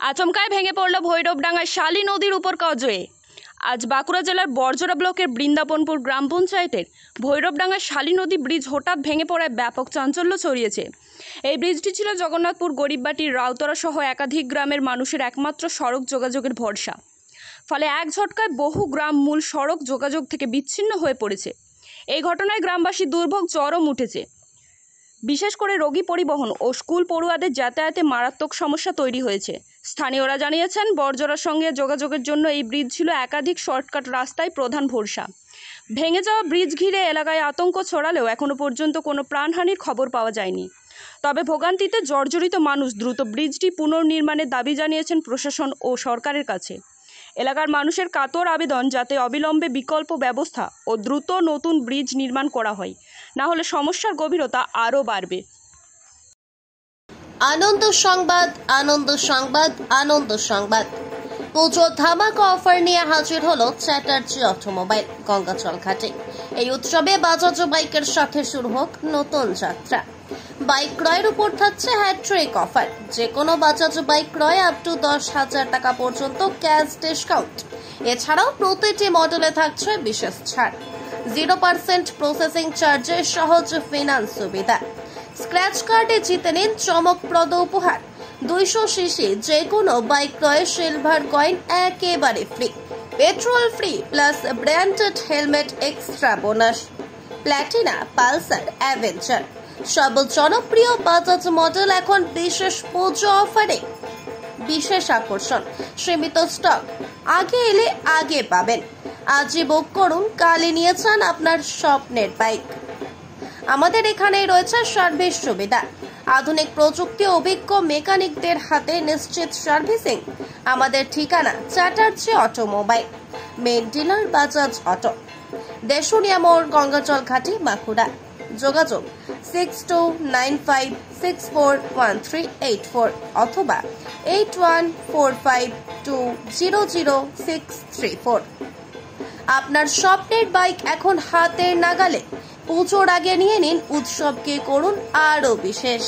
আচমকায় ভেঙে পড়ল ভৈরবডাঙ্গার শালী নদীর উপর কজওয়ে। আজ বাঁকুড়া জেলার বরজোড়া ব্লকের বৃন্দাবনপুর গ্রাম পঞ্চায়েতের ভৈরবডাঙ্গার শালী নদী ব্রিজ হঠাৎ ভেঙে পড়ায় ব্যাপক চাঞ্চল্য ছড়িয়েছে। এই ব্রিজটি ছিল জগন্নাথপুর, গরিববাটির, রাউতরা সহ একাধিক গ্রামের মানুষের একমাত্র সড়ক যোগাযোগের ভরসা। ফলে এক ঝটকায় বহু গ্রাম মূল সড়ক যোগাযোগ থেকে বিচ্ছিন্ন হয়ে পড়েছে। এই ঘটনায় গ্রামবাসী দুর্ভোগ চরম উঠেছে। বিশেষ করে রোগী পরিবহন ও স্কুল পড়ুয়াদের যাতায়াতে মারাত্মক সমস্যা তৈরি হয়েছে। স্থানীয়রা জানিয়েছেন, বরজোড়ার সঙ্গে যোগাযোগের জন্য এই ব্রিজ ছিল একাধিক শর্টকাট রাস্তায় প্রধান ভরসা। ভেঙে যাওয়া ব্রিজ ঘিরে এলাকায় আতঙ্ক ছড়ালেও এখনও পর্যন্ত কোনো প্রাণহানির খবর পাওয়া যায়নি। তবে ভোগান্তিতে জর্জরিত মানুষ দ্রুত ব্রিজটি পুনর্নির্মাণের দাবি জানিয়েছেন প্রশাসন ও সরকারের কাছে। এলাকার মানুষের কাতর আবেদন, যাতে অবিলম্বে বিকল্প ব্যবস্থা ও দ্রুত নতুন ব্রিজ নির্মাণ করা হয়, না হলে সমস্যার গভীরতা আরও বাড়বে। আনন্দ সংবাদ, আনন্দ সংবাদ, আনন্দ সংবাদ। পুজোর ধামাকা অফার নিয়ে হাজির হলো চ্যাটার্জি অটোমোবাইল গঙ্গাচল ঘাটে। এই উৎসবে বাজাজ বাইকের সাথে শুরু হোক নতুন যাত্রা। বাইক ক্রয়ের উপর থাকছে হ্যাট্রিক অফার। যে কোনো বাজাজ বাইক ক্রয় আপ টু 10,000 টাকা পর্যন্ত ক্যাশ ডিসকাউন্ট। এছাড়াও প্রতিটি মডেলে থাকছে বিশেষ ছাড়। 0% প্রসেসিং চার্জে সহজ ফিনান্স সুবিধা। স্ক্র্যাচ কার্ডে জিতে নিন চমকপ্রদ উপহার। 200 সিসি যে কোনো বাইক ক্রয়ে সিলভার কয়েন একেবারে free. Petrol free plus branded helmet extra bonus. Platina, Pulsar, Avenger সব জনপ্রিয় বাজাজ মডেল এখন বিশেষ পুজো অফারে। বিশেষ আকর্ষণ, সীমিত স্টক, আগে এলে আগে পাবেন। আজই বুক করুন, কালই নিয়ে যান আপনার স্বপ্নের বাইক। আমাদের এখানেই রয়েছে সার্ভিস সুবিধা। আধুনিক প্রযুক্তি, অভিজ্ঞ মেকানিকদের হাতে নিশ্চিত সার্ভিসিং। আমাদের ঠিকানা Chatterjee automobile, main dealer Bajaj auto, Deshunia মোড়, গঙ্গাচল ঘাটি, বাঁকুড়া। যোগাযোগ 6295641384 অথবা 8145200634। আপনার স্বপ্নের বাইক এখন হাতের নাগালে। পুজোর আগে নিয়ে নিন, উৎসবকে করুন আরো বিশেষ।